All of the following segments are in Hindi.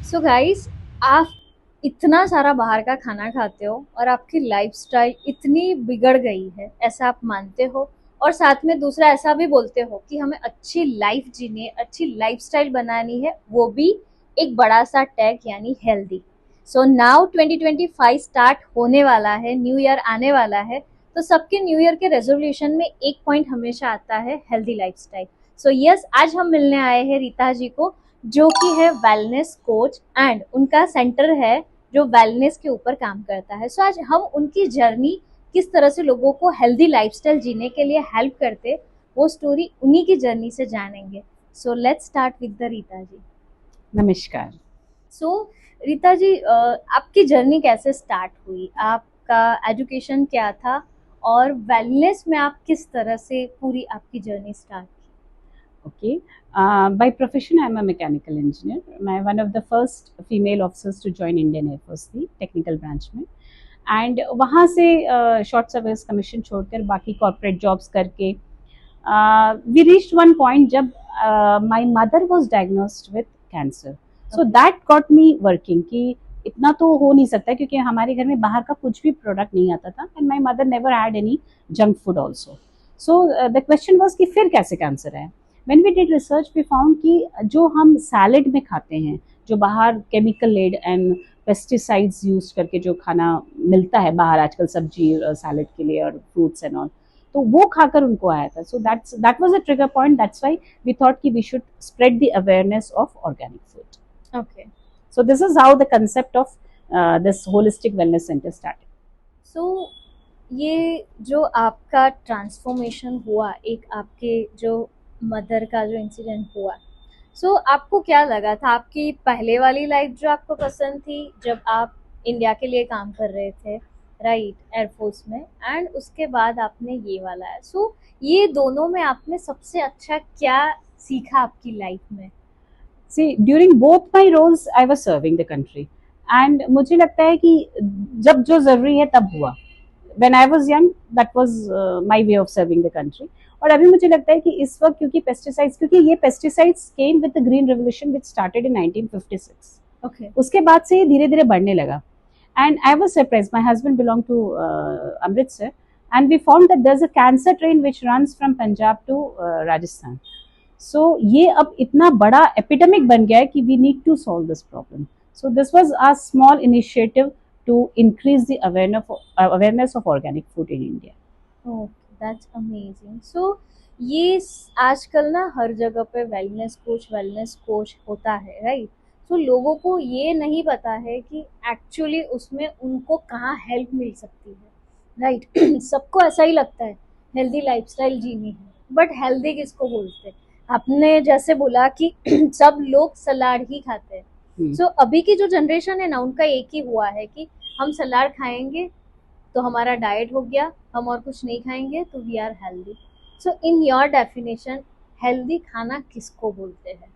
सो गाइस, आप इतना सारा बाहर का खाना खाते हो और आपकी लाइफस्टाइल इतनी बिगड़ गई है, ऐसा आप मानते हो? और साथ में दूसरा ऐसा भी बोलते हो कि हमें अच्छी लाइफ जीनी है, अच्छी लाइफस्टाइल बनानी है, वो भी एक बड़ा सा टैग यानी हेल्दी। सो नाउ 2025 स्टार्ट होने वाला है, न्यू ईयर आने वाला है। तो सबके न्यू ईयर के रेजोल्यूशन में एक पॉइंट हमेशा आता है, हेल्दी लाइफस्टाइल। सो यस, आज हम मिलने आए हैं रीता जी को, जो कि है वेलनेस कोच, एंड उनका सेंटर है जो वेलनेस के ऊपर काम करता है। सो आज हम उनकी जर्नी, किस तरह से लोगों को हेल्दी लाइफस्टाइल जीने के लिए हेल्प करते, वो स्टोरी उन्हीं की जर्नी से जानेंगे। So let's start with the Rita ji. नमस्कार। सो रीता जी, आपकी जर्नी कैसे स्टार्ट हुई? आपका एजुकेशन क्या था? और वेलनेस में आप किस तरह से पूरी आपकी जर्नी स्टार्ट की? Okay. By profession, I'm a mechanical engineer. I'm one of the first female officers to join Indian Air Force, the technical branch में. एंड वहाँ से शॉर्ट सर्विस कमीशन छोड़कर बाकी कॉर्पोरेट जॉब्स करके वी रीच्ड वन पॉइंट जब my mother was diagnosed with cancer. So okay. That got me working कि इतना तो हो नहीं सकता क्योंकि हमारे घर में बाहर का कुछ भी प्रोडक्ट नहीं आता था and my mother never had any junk food also. So the question was कि फिर कैसे कैंसर है। When we did research we found कि जो हम सैलेड में खाते हैं, जो बाहर chemical lead and pesticides use करके जो खाना मिलता है बाहर आजकल सब्जी सैलेड के लिए और फ्रूट्स एंड ऑल, तो वो खाकर उनको आया था। So that was a trigger point. That's why we thought कि we should spread the awareness of organic food. Okay. So this is how the concept of this holistic wellness centre started. So ये जो आपका ट्रांसफॉर्मेशन हुआ, एक आपके जो मदर का जो इंसिडेंट हुआ, सो आपको क्या लगा था? आपकी पहले वाली लाइफ जो आपको पसंद थी, जब आप इंडिया के लिए काम कर रहे थे, राइट, एयरफोर्स में, एंड उसके बाद आपने ये वाला है। सो ये दोनों में आपने सबसे अच्छा क्या सीखा आपकी लाइफ में? See, during both my roles, I was serving the country. And मुझे लगता है कि जब जो जरूरी है तब हुआ। When I was young, that was my way of serving the country. और अभी मुझे लगता है कि इस वक्त क्योंकि ये pesticides came with the green revolution which started in 1956. Okay. उसके बाद से ये धीरे धीरे बढ़ने लगा। And I was surprised. My husband belonged to Amritsar, and we found that there's a cancer train which runs from Punjab to Rajasthan. सो ये अब इतना बड़ा एपिडेमिक बन गया है कि we need to solve this problem. So this was a small initiative to increase the awareness of organic food in India. Okay, that's amazing. So ये आजकल ना हर जगह पे वेलनेस कोच होता है, राइट? सो लोगों को ये नहीं पता है कि एक्चुअली उसमें उनको कहाँ हेल्प मिल सकती है, राइट? सबको ऐसा ही लगता है हेल्दी लाइफस्टाइल जीनी है, बट हेल्दी किसको बोलते हैं? आपने जैसे बोला कि सब लोग सलाद ही खाते हैं। सो अभी की जो जनरेशन है ना, उनका एक ही हुआ है कि हम सलाद खाएंगे तो हमारा डाइट हो गया, हम और कुछ नहीं खाएंगे तो we are healthy. So in your definition, healthy खाना किसको बोलते हैं?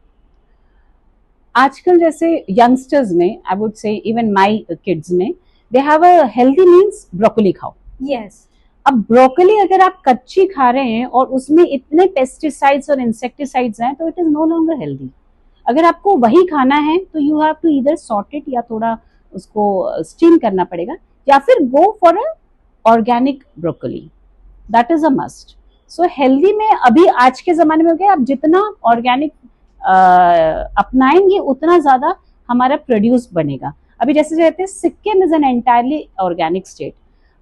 आजकल जैसे यंगस्टर्स में, I would say even my kids में, they have a healthy means broccoli खाओ। यस। अब ब्रोकली अगर आप कच्ची खा रहे हैं और उसमें इतने पेस्टिसाइड्स और इंसेक्टिसाइड्स हैं तो it is no longer healthy. अगर आपको वही खाना है तो यू हैव टू इधर सॉर्ट इट या थोड़ा उसको स्टीम करना पड़ेगा, या फिर go for a organic broccoli. That is a must. So healthy में अभी आज के जमाने में हो गया, आप जितना ऑर्गेनिक अपनाएंगे उतना ज्यादा हमारा प्रोड्यूस बनेगा। अभी जैसे कहते हैं Sikkim is an entirely organic state.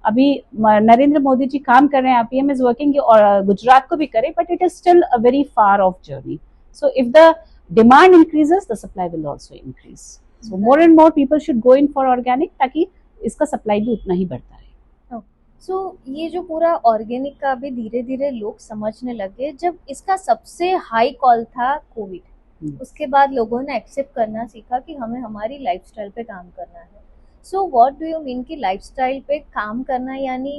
अभी नरेंद्र मोदी जी काम कर रहे हैं, पीएम इज वर्किंग, और गुजरात को भी करें, but it is still a very far of journey. So if the demand increases, the supply will also increase. So more and more people should go in for organic ताकि इसका सप्लाई भी उतना ही बढ़ता है। सो ये जो पूरा ऑर्गेनिक का अभी धीरे धीरे लोग समझने लगे, जब इसका सबसे हाई कॉल था कोविड, उसके बाद लोगों ने एक्सेप्ट करना सीखा कि हमें हमारी लाइफस्टाइल पे काम करना है। So what do you mean कि लाइफस्टाइल पे काम करना, यानी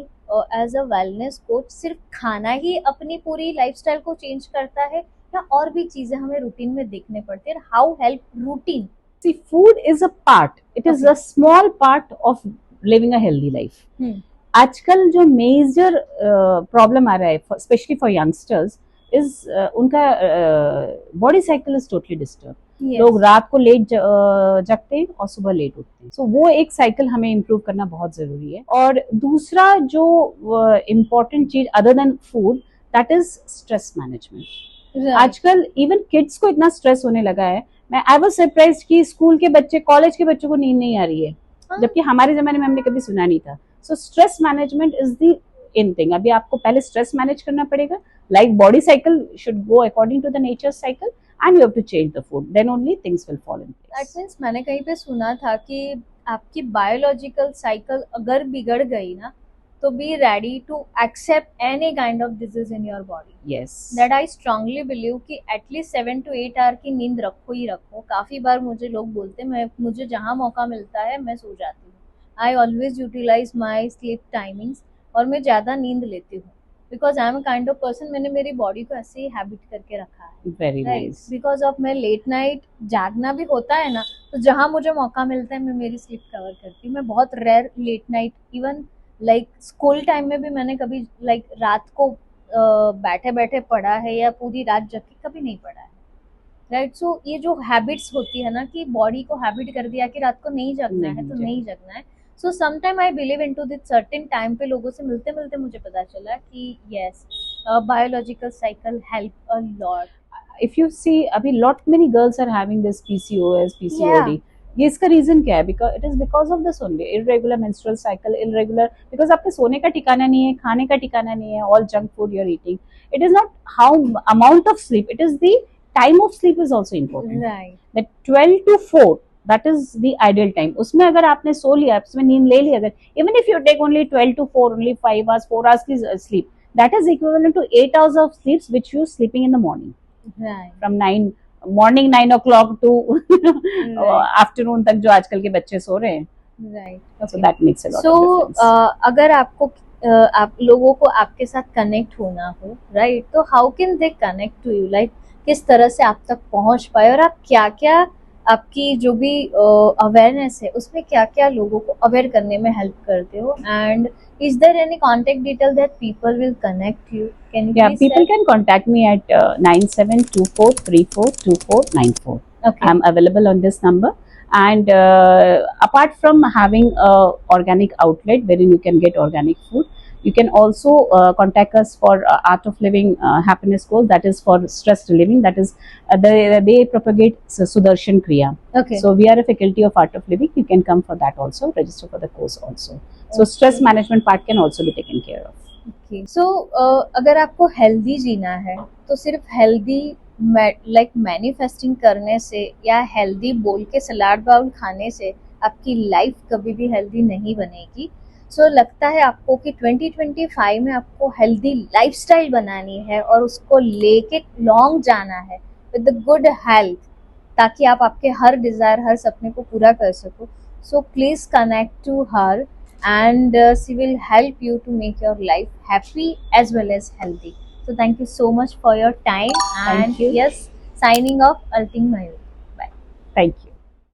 एज अ वेलनेस कोच सिर्फ खाना ही अपनी पूरी लाइफस्टाइल को चेंज करता है, या और भी चीजें हमें रूटीन में देखने पड़ती है? How help routine? See, food is a part. It is okay. a small part of living a healthy life. हम्म। आजकल जो मेजर प्रॉब्लम आ रहा है स्पेशली फॉर यंगस्टर्स इज उनका body cycle is totally disturb. Yes. लोग रात को लेट जगते हैं और सुबह लेट उठते हैं. सो वो एक साइकिल हमें इम्प्रूव करना बहुत जरूरी है. और दूसरा जो इम्पोर्टेंट चीज other than food, that is stress management. Right. आजकल इवन किड्स को इतना स्ट्रेस होने लगा है. आई वाज सरप्राइज्ड कि स्कूल के बच्चे, कॉलेज के बच्चों को नींद नहीं आ रही है, हाँ. जबकि हमारे जमाने में हमने कभी सुना नहीं था. So stress management is the in thing. अभी आपको पहले स्ट्रेस मैनेज करना पड़ेगा. Like body cycle should go according to the nature cycle and you have to change the food, then only things will fall in place. That means मैंने कहीं पे सुना था कि आपकी बायोलॉजिकल साइकिल अगर बिगड़ गई ना, तो be ready to accept any kind of disease in your body. Yes. That I strongly believe कि एटलीस्ट 7 to 8 आवर की नींद रखो ही रखो. काफी बार मुझे लोग बोलते हैं, मुझे जहाँ मौका मिलता है मैं सो जाती हूँ. I always utilize my sleep timings और मैं ज्यादा नींद लेती हूँ because I am kind of person. मैंने मेरी बॉडी को ऐसे ही हैबिट करके रखा है. Very nice. बिकॉज ऑफ मैं लेट नाइट जागना भी होता है ना, तो जहाँ मुझे मौका मिलता है मैं मेरी स्लीप कवर करती हूँ. मैं बहुत rare late night, even like school time में भी मैंने कभी लाइक रात को बैठे बैठे पढ़ा है या पूरी रात जग के कभी नहीं पढ़ा है. राइट. सो ये जो हैबिट्स होती है ना, कि बॉडी को हैबिट कर दिया कि रात को नहीं जगना है तो नहीं जगना है. So sometime I believe in to this certain time पे लोगों से मिलते मिलते मुझे पता चला कि yes, biological cycle help a lot. If you see, अभी lot many girls are having this PCOS, PCOD. Yeah. ये इसका रीजन क्या है? Because it is because of this only irregular menstrual cycle. Irregular because आपके सोने का ठिकाना नहीं है, खाने का ठिकाना नहीं है, all junk food you are eating. It is not how amount of sleep, it is the time of sleep is also important. Right. That 12 to 4, that is the ideal time. उसमें अगर आपने सो लिया, उसमें नींद ले ली, अगर even if you take only 12 to 4, only 5 hours, 4 hours की sleep, that is equivalent to 8 hours of sleep which you sleeping in the morning. Right. From 9 o'clock to afternoon तक जो आजकल के बच्चे सो रहे हैं. Right. So that makes a lot So of difference. अगर आपको आप लोगों को आपके साथ कनेक्ट होना हो, राइट, तो how can they connect to you? Like किस तरह से आप तक पहुंच पाए, और आप क्या क्या, आपकी जो भी अवेयरनेस है उसमें क्या क्या लोगों को अवेयर करने में हेल्प करते हो? And is there any contact detail that people will connect you? Can you Yeah, please people share? can contact me at 9724342494. Okay. I'm available on this number. And apart from having a organic outlet wherein you can get organic food, you can also contact us for Art of Living Happiness course. That is for stress relieving. That is they propagate Sudarshan Kriya. Okay. So we are a faculty of Art of Living. You can come for that also. Register for the course also. So stress management part can also be taken care of. Okay. So अगर आपको हेल्दी जीना है तो सिर्फ हेल्दी लाइक मैनिफेस्टिंग करने से या हेल्दी बोल के सलाद बाउल खाने से आपकी लाइफ कभी भी हेल्दी नहीं बनेगी. सो लगता है आपको कि 2025 में आपको हेल्दी लाइफस्टाइल बनानी है और उसको लेके लॉन्ग जाना है विद द गुड हेल्थ, ताकि आप आपके हर डिजायर, हर सपने को पूरा कर सको. So please connect to her and she will help you to make your life happy as well as healthy. So thank you so much for your time. Thank And you. yes, signing off, Ulting Mayur. Bye. Thank you.